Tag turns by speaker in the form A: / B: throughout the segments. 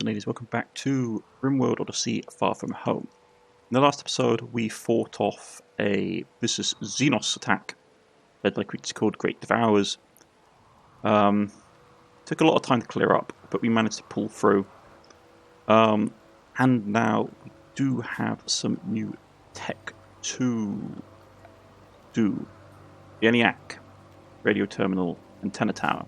A: gents and ladies, welcome back to Rimworld Odyssey Far From Home. In the last episode, we fought off a vicious Xenos attack led by creatures called Great Devourers. Took a lot of time to clear up, but we managed to pull through. And now we do have some new tech to do. The ENIAC, radio terminal, antenna tower.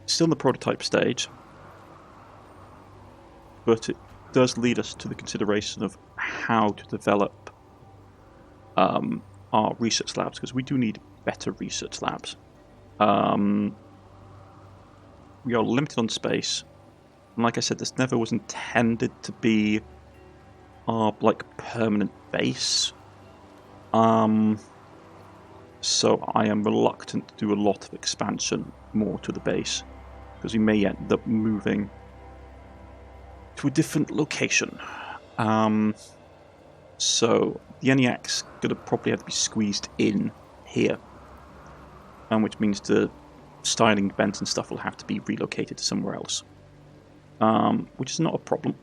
A: Still in the prototype stage, but it does lead us to the consideration of how to develop our research labs, because we do need better research labs. We are limited on space, and like I said, this never was intended to be our permanent base. So I am reluctant to do a lot of expansion more to the base, because we may end up moving to a different location. So the ENIAC's going to probably have to be squeezed in here, which means the styling vents and stuff will have to be relocated to somewhere else, which is not a problem.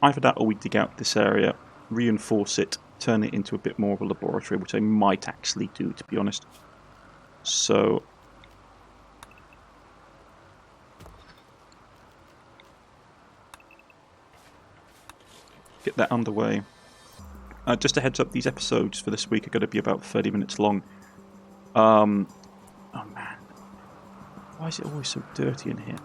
A: Either that or we dig out this area, reinforce it, turn it into a bit more of a laboratory, which I might actually do, to be honest. So get that underway. Just a heads up, these episodes for this week are going to be about 30 minutes long. Oh man, why is it always so dirty in here?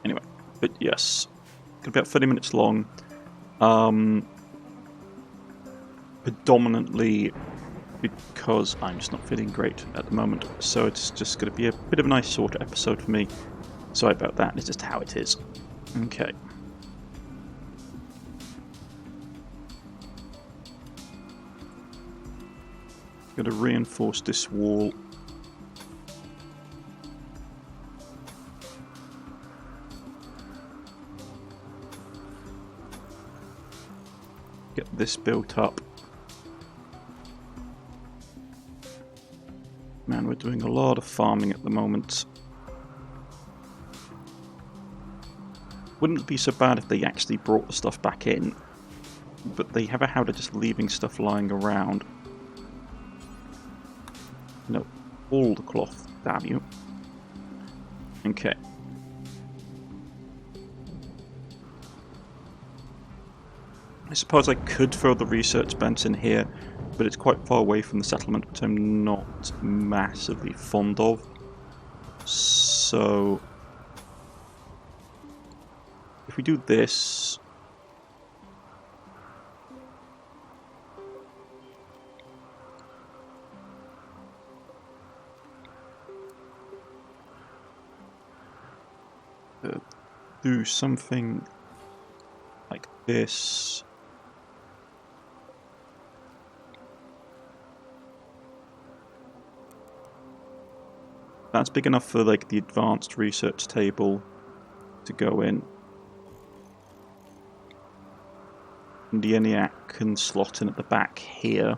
A: Anyway, but yes, going to be about 30 minutes long. Predominantly because I'm just not feeling great at the moment, so it's just going to be a bit of a nice shorter episode for me. Sorry about that, it's just how it is. Okay. Going to reinforce this wall. Get this built up. Man, we're doing a lot of farming at the moment. Wouldn't it be so bad if they actually brought the stuff back in, but they have a habit of just leaving stuff lying around. No, all the cloth, damn you. Okay. I suppose I could throw the research bench in here, but it's quite far away from the settlement, which I'm not massively fond of. So if we do this, do something like this. That's big enough for the advanced research table to go in. And the ENIAC can slot in at the back here.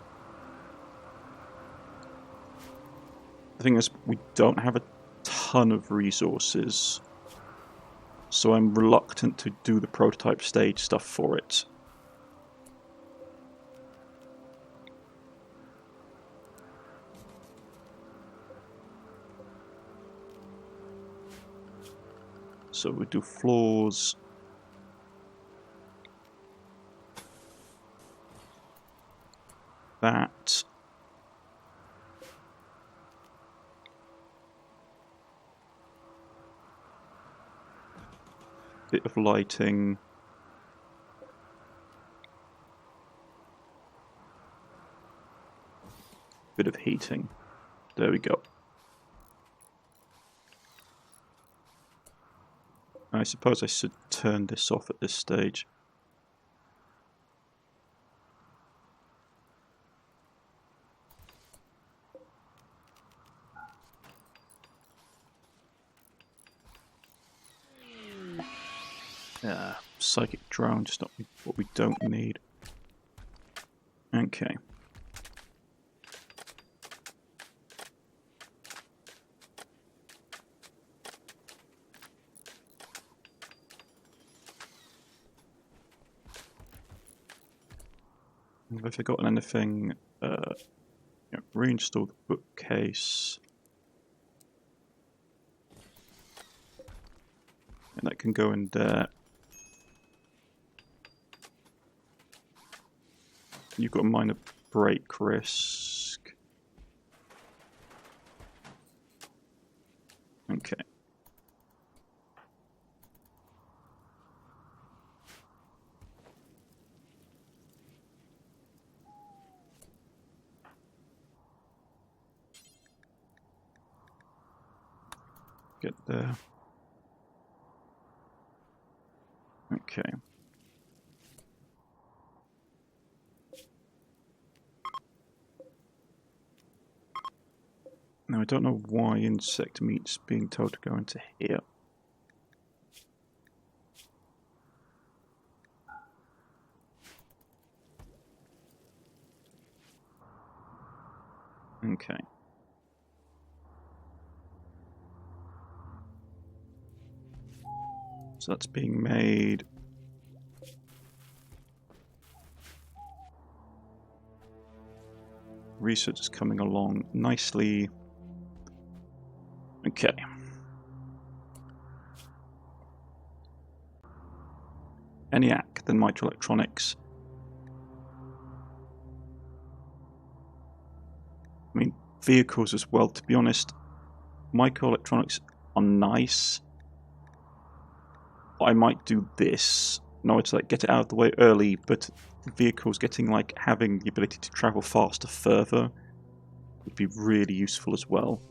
A: The thing is, we don't have a ton of resources, so I'm reluctant to do the prototype stage stuff for it. So we do floors. That. Bit of lighting. Bit of heating. There we go. I suppose I should turn this off at this stage. Psychic drone, just not what we don't need. Okay. Have I forgotten anything? Reinstall the bookcase. And that can go in there. You've got a minor break risk. Okay. Get there. Okay. Now I don't know why insect meat's being told to go into here. Okay. So that's being made. Research is coming along nicely. Okay. ENIAC, then microelectronics. I mean, vehicles as well, to be honest. Microelectronics are nice. I might do this. No, it's like get it out of the way early, but vehicles getting like having the ability to travel faster further would be really useful as well.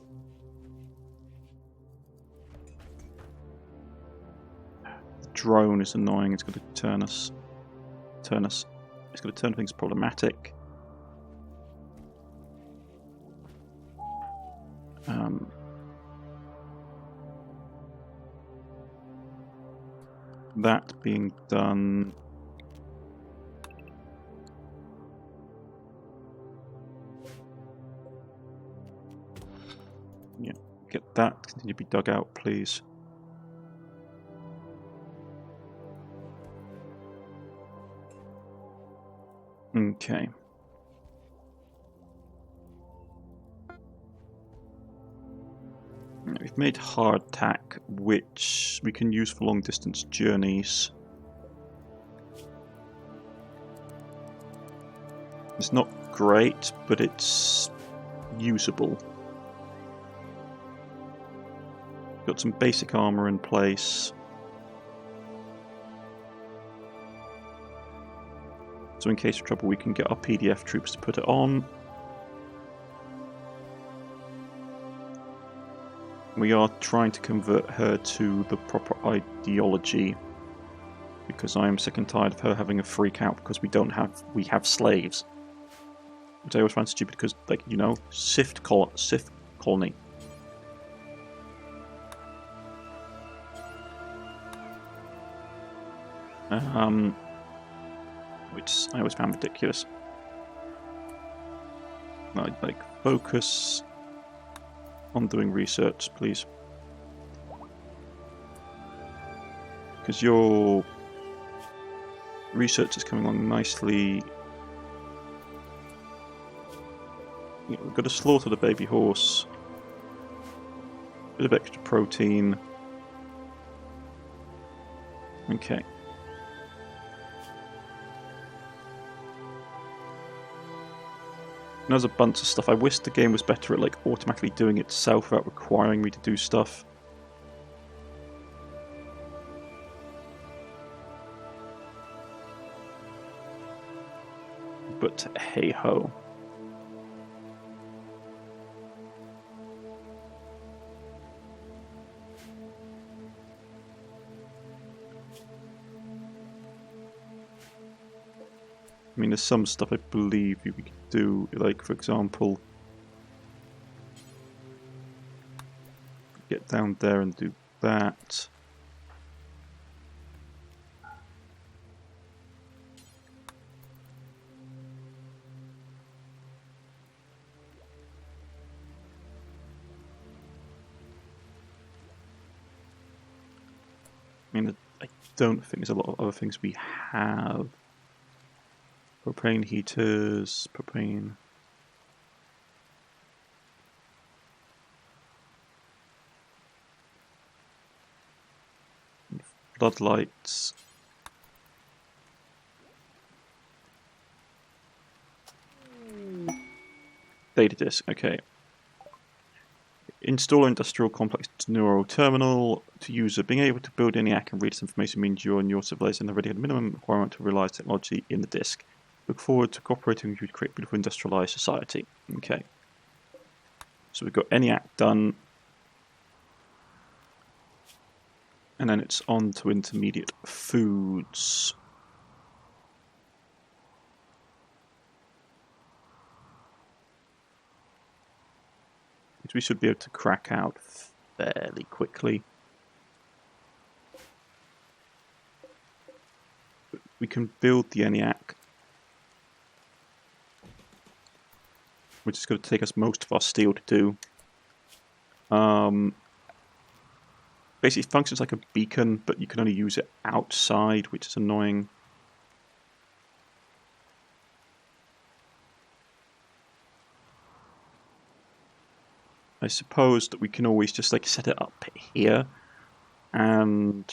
A: The drone is annoying. It's going to turn us. It's going to turn things problematic. That being done. Yeah, get that. Continue to be dug out, please. Okay. We've made hardtack, which we can use for long distance journeys. It's not great, but it's usable. Got some basic armor in place. So in case of trouble, we can get our PDF troops to put it on. We are trying to convert her to the proper ideology, because I am sick and tired of her having a freak out because we have slaves. Which I always find stupid because, like, you know, Sith colony. Which I always found ridiculous. Like focus on doing research, please. Because your research is coming along nicely. Yeah, we've got to slaughter the baby horse. Bit of extra protein. Okay. And there's a bunch of stuff. I wish the game was better at like automatically doing it itself without requiring me to do stuff. But hey ho. I mean, there's some stuff I believe we could do, like, for example, get down there and do that. mean, I don't think there's a lot of other things we have. Propane heaters, propane. Floodlights. Data disk, okay. Install industrial complex neural terminal to user. Being able to build ENIAC and read this information means you and your civilization have already had a minimum requirement to realize technology in the disk. Look forward to cooperating with you to create a beautiful industrialized society. Okay. So we've got ENIAC done. And then it's on to intermediate foods. Which we should be able to crack out fairly quickly. We can build the ENIAC, which is going to take us most of our steel to do. Basically, it functions like a beacon, but you can only use it outside, which is annoying. I suppose that we can always just like set it up here, and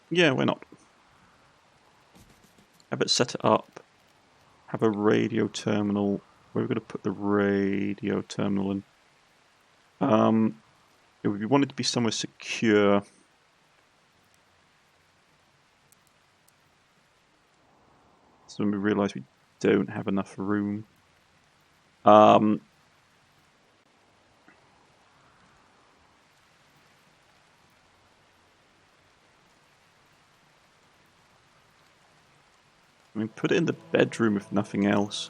A: yeah, why not? Have it set it up. Have a radio terminal. Where are we going to put the radio terminal in? If we want it to be somewhere secure. So when we realise we don't have enough room. I mean, put it in the bedroom if nothing else.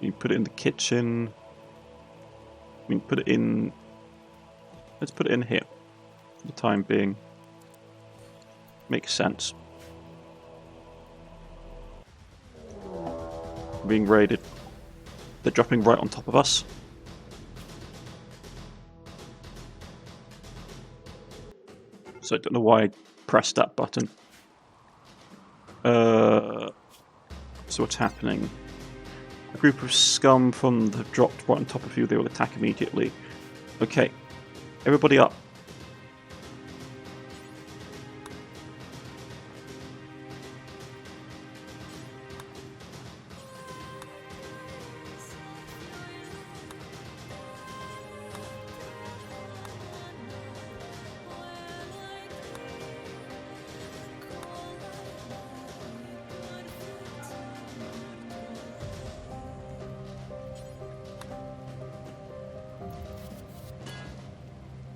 A: You put it in the kitchen. I mean, put it in. Let's put it in here for the time being. Makes sense. We're being raided. They're dropping right on top of us. So I don't know why I pressed that button. So what's happening? A group of scum from the dropped right on top of you. They will attack immediately. Okay, everybody up.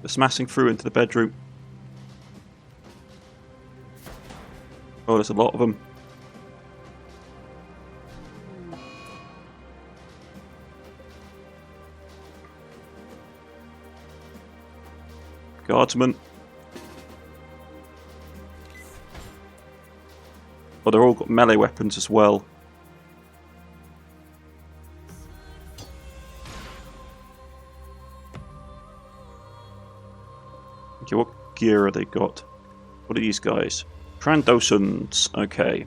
A: They're smashing through into the bedroom. Oh, there's a lot of them. Guardsmen. Oh, they're all got melee weapons as well. Okay, what gear are they got? What are these guys? Trandosans. Okay.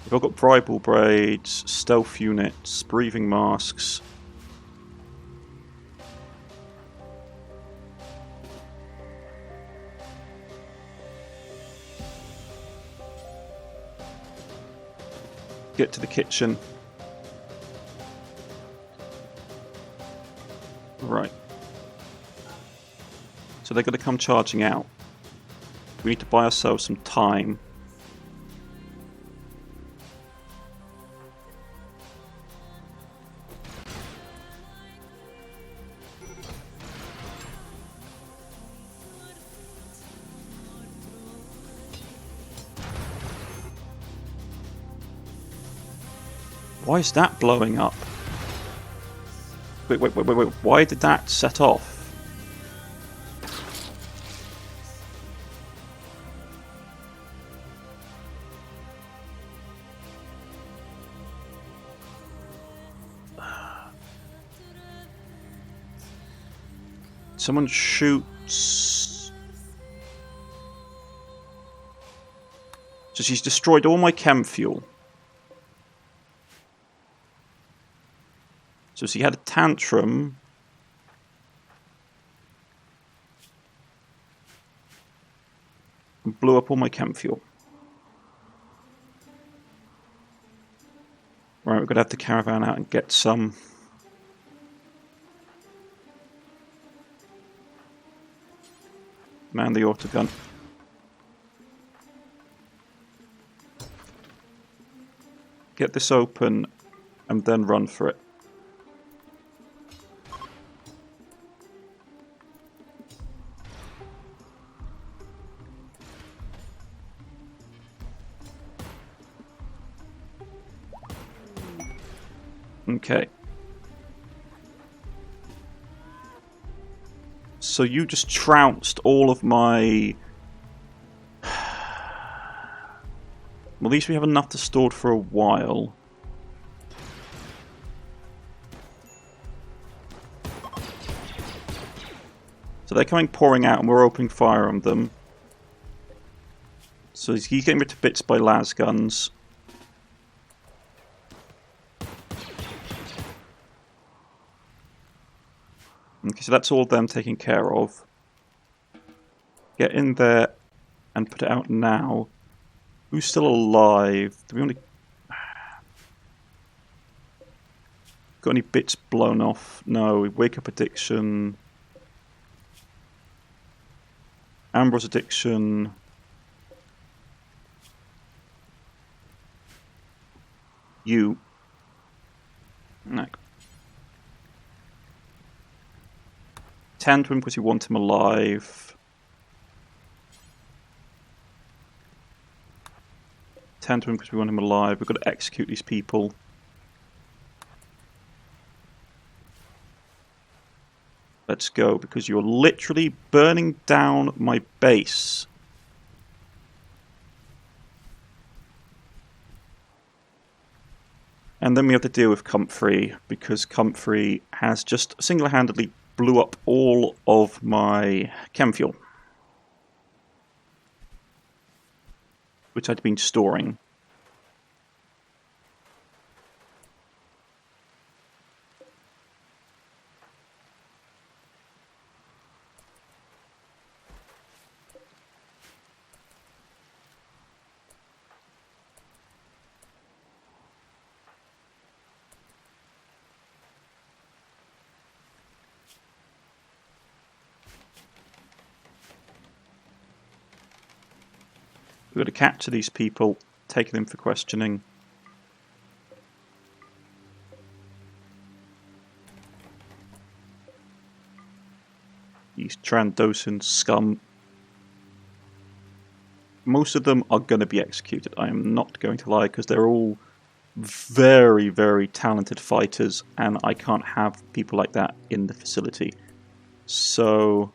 A: They've all got bribal braids, stealth units, breathing masks. Get to the kitchen. Right. So they're going to come charging out. We need to buy ourselves some time. Why is that blowing up? Wait. Why did that set off? Someone shoots... So she's destroyed all my chem fuel. So she had a tantrum. And blew up all my chem fuel. Right, we're going to have the caravan out and get some. Man the autogun. Get this open and then run for it. Okay. So you just trounced all of my... Well, at least we have enough to store for a while. So they're coming pouring out and we're opening fire on them. So he's getting rid of bits by las guns. Okay, so that's all them taken care of. Get in there and put it out now. Who's still alive? Do we only... Got any bits blown off? No. Wake up addiction. Ambrose addiction. You. No. Tend to him because you want him alive. Tend to him because we want him alive. We've got to execute these people. Let's go, because you're literally burning down my base. And then we have to deal with Comfrey, because Comfrey has just single-handedly blew up all of my chem fuel, which I'd been storing. We've got to capture these people, take them for questioning. These Trandosan scum. Most of them are going to be executed. I am not going to lie, because they're all very, very talented fighters, and I can't have people like that in the facility. So...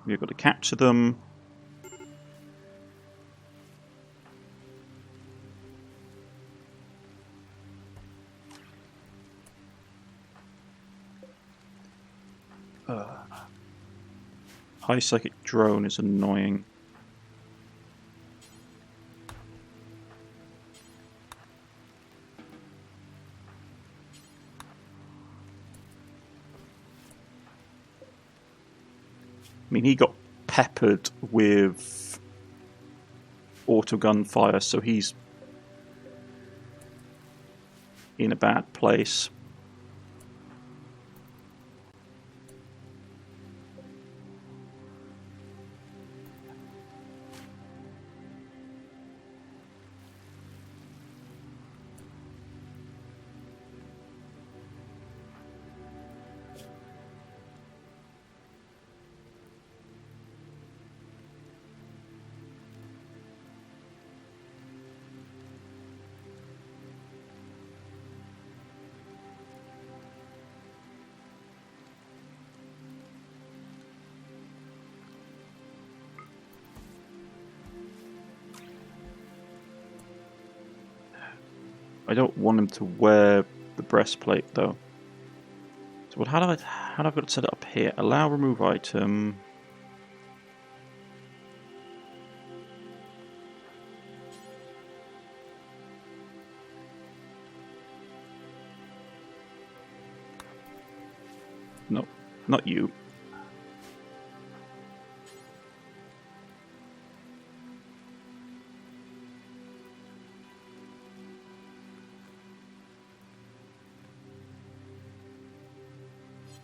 A: we've got to capture them. High psychic drone is annoying. I mean, he got peppered with autogun fire, so he's in a bad place. I don't want him to wear the breastplate though. So how do I've got it set up here? Allow remove item. No, not you.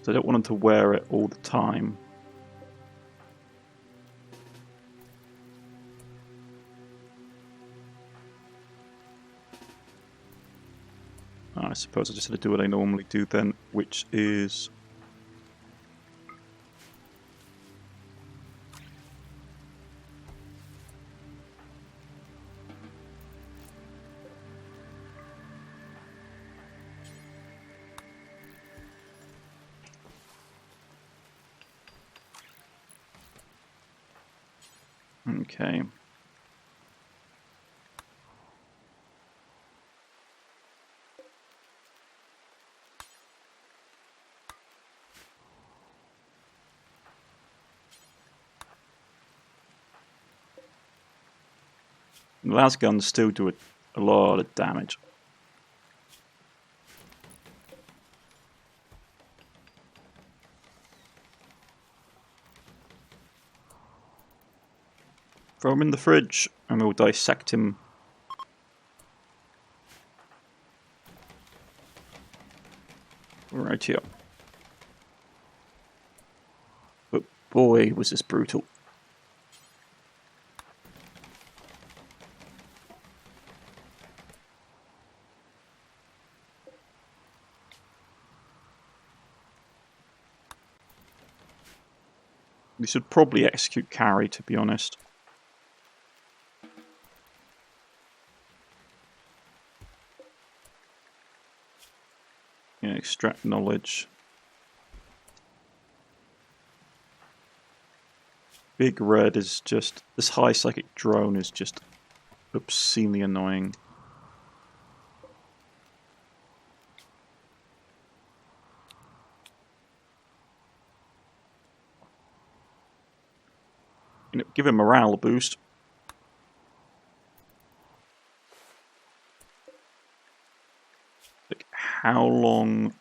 A: So I don't want them to wear it all the time. I suppose I just had to do what I normally do then, which is... Okay. Las guns still do a lot of damage. Throw him in the fridge and we'll dissect him. Right here. But boy, was this brutal. We should probably execute carry, to be honest. Yeah, extract knowledge. Big Red is just... This high psychic drone is just obscenely annoying. You know, give him a morale boost. Like, how long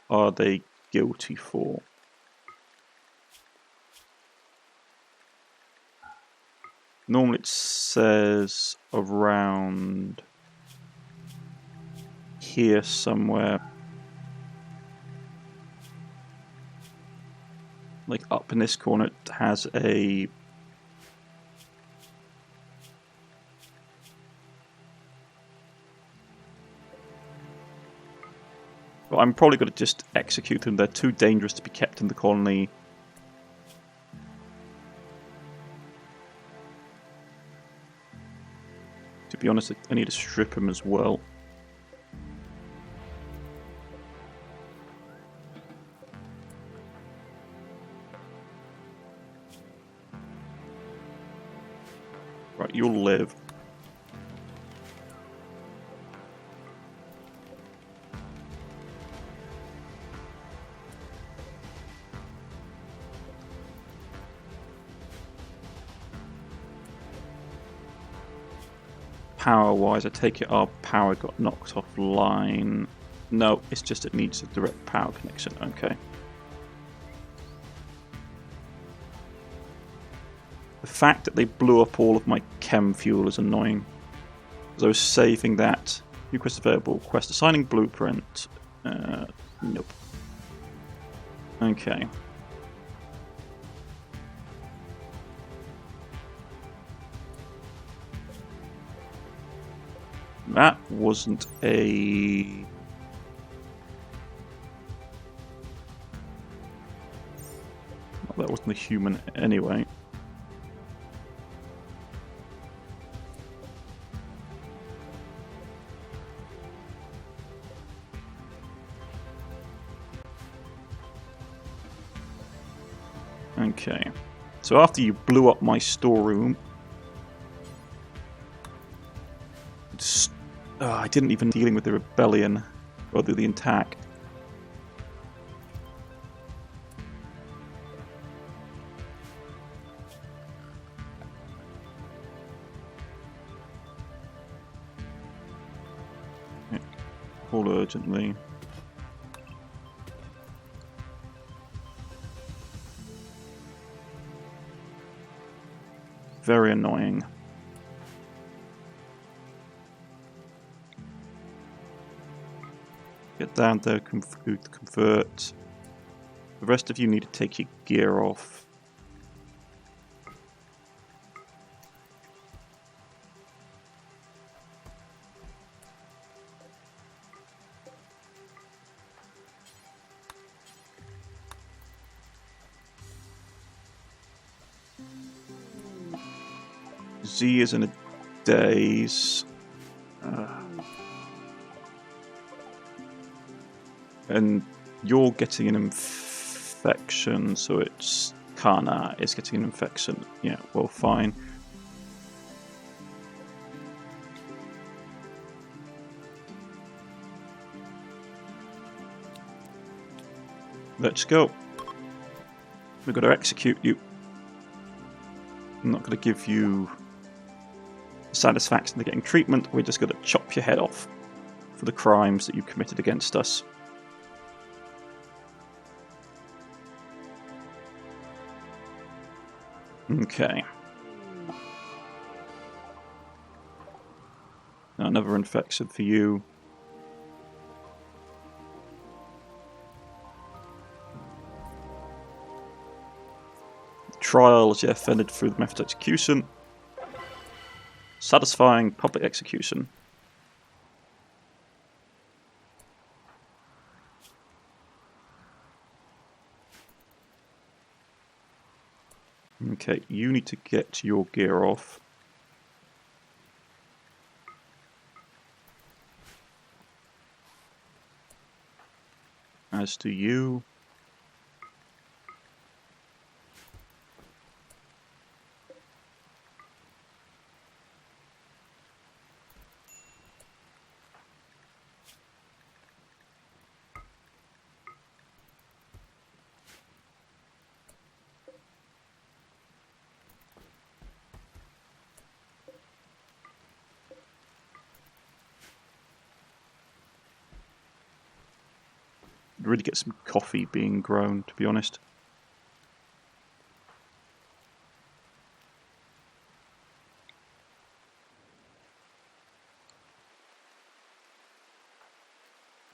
A: are they guilty for? Normally it says around here somewhere. Like up in this corner, it has a... Well, I'm probably going to just execute them. They're too dangerous to be kept in the colony. To be honest, I need to strip them as well. Right, you'll live. Power-wise, I take it our power got knocked offline. No, it's just it needs a direct power connection. Okay. The fact that they blew up all of my chem fuel is annoying. Because I was saving that. New quest available. Quest assigning blueprint. Nope. Okay. That wasn't a... Well, that wasn't a human anyway. Okay, so after you blew up my storeroom, Oh, I didn't even dealing with the rebellion, or the attack. Call urgently. Very annoying. Get down there, convert. The rest of you need to take your gear off. Z is in a daze. And you're getting an infection, so it's Kana is getting an infection. Yeah, well, fine. Let's go. We've got to execute you. I'm not going to give you satisfaction of getting treatment. We're just going to chop your head off for the crimes that you committed against us. Okay. Now another infection for you. Trials, yeah, offended through the method of execution. Satisfying public execution. Okay, you need to get your gear off. As do you. Really get some coffee being grown, to be honest.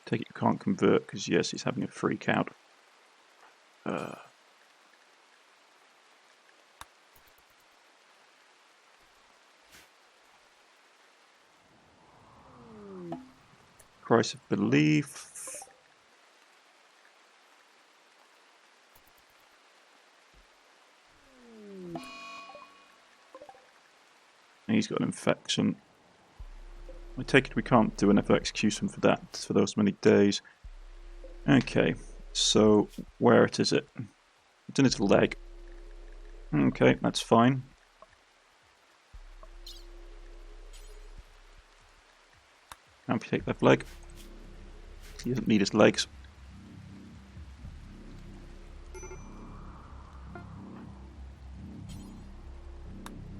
A: Take it you can't convert because yes, he's having a freak out. Crisis of belief. He's got an infection. I take it we can't do another execution for that, for those many days. Okay, so where is it? It's in his leg. Okay, that's fine. Amputate left leg. He doesn't need his legs.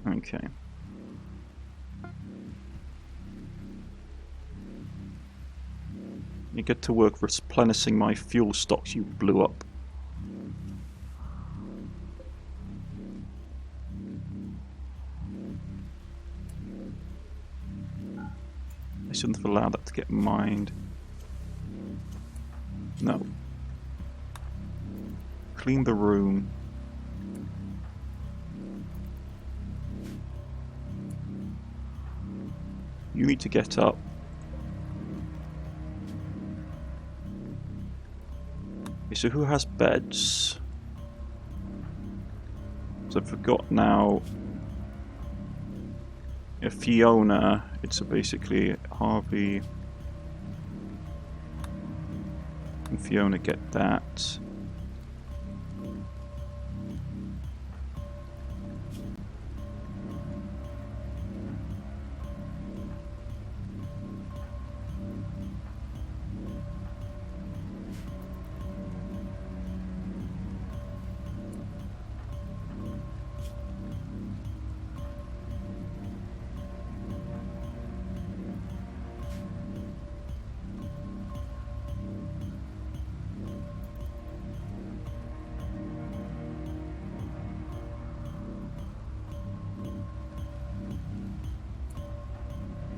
A: Okay. You get to work replenishing my fuel stocks you blew up. I shouldn't have allowed that to get mined. No. Clean the room. You need to get up. Okay, so who has beds? So I forgot now. Fiona, it's basically Harvey and Fiona get that.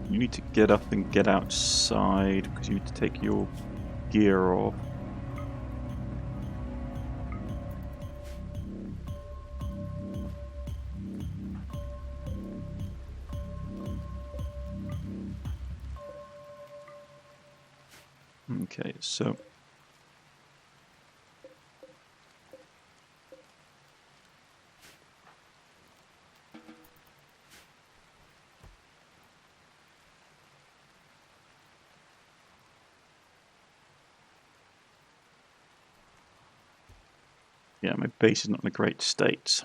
A: You need to get up and get outside because you need to take your gear off. Okay, so yeah, my base is not in a great state.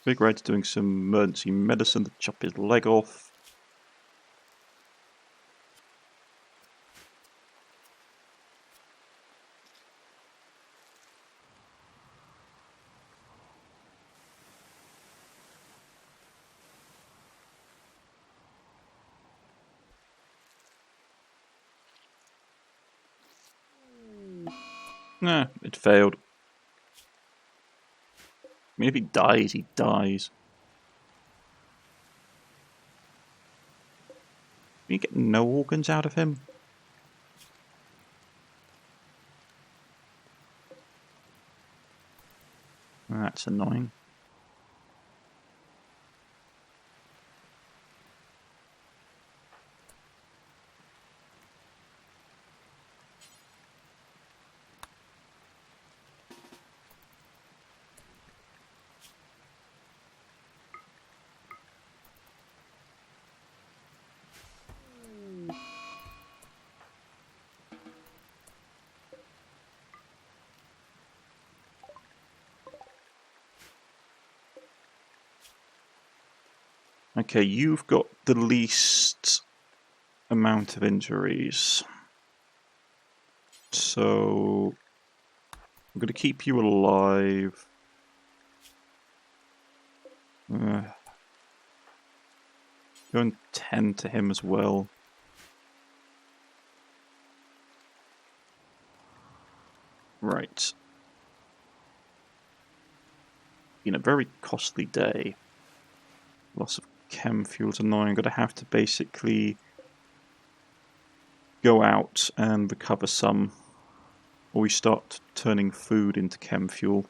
A: Big Red's doing some emergency medicine to chop his leg off. Nah, it failed. I mean, if he dies, he dies. You get no organs out of him? That's annoying. Okay, you've got the least amount of injuries. So I'm going to keep you alive. Go and tend to him as well. Right. Been a very costly day. Loss of chem fuel's annoying. I'm going to have to basically go out and recover some, or we start turning food into chem fuel.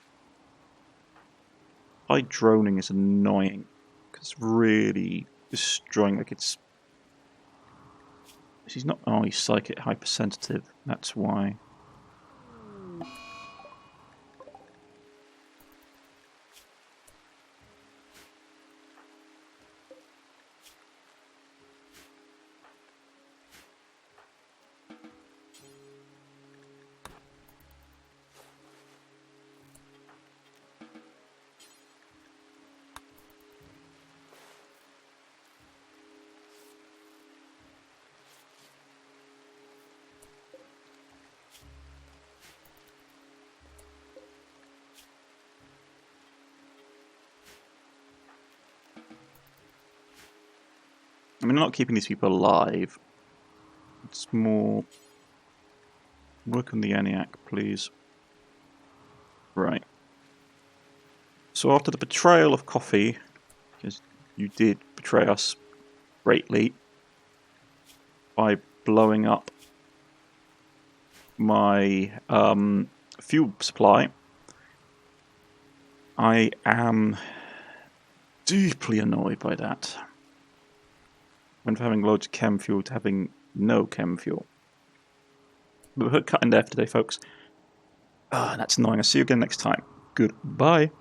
A: High droning is annoying because it's really destroying. Like it's. He's not. Oh, he's psychic hypersensitive. That's why. I mean, I'm not keeping these people alive. It's more... Work on the ENIAC, please. Right. So after the betrayal of Coffee, because you did betray us greatly by blowing up my fuel supply, I am deeply annoyed by that. Went from having loads of chem fuel to having no chem fuel. But we're cutting there for today, folks. That's annoying. I'll see you again next time. Goodbye.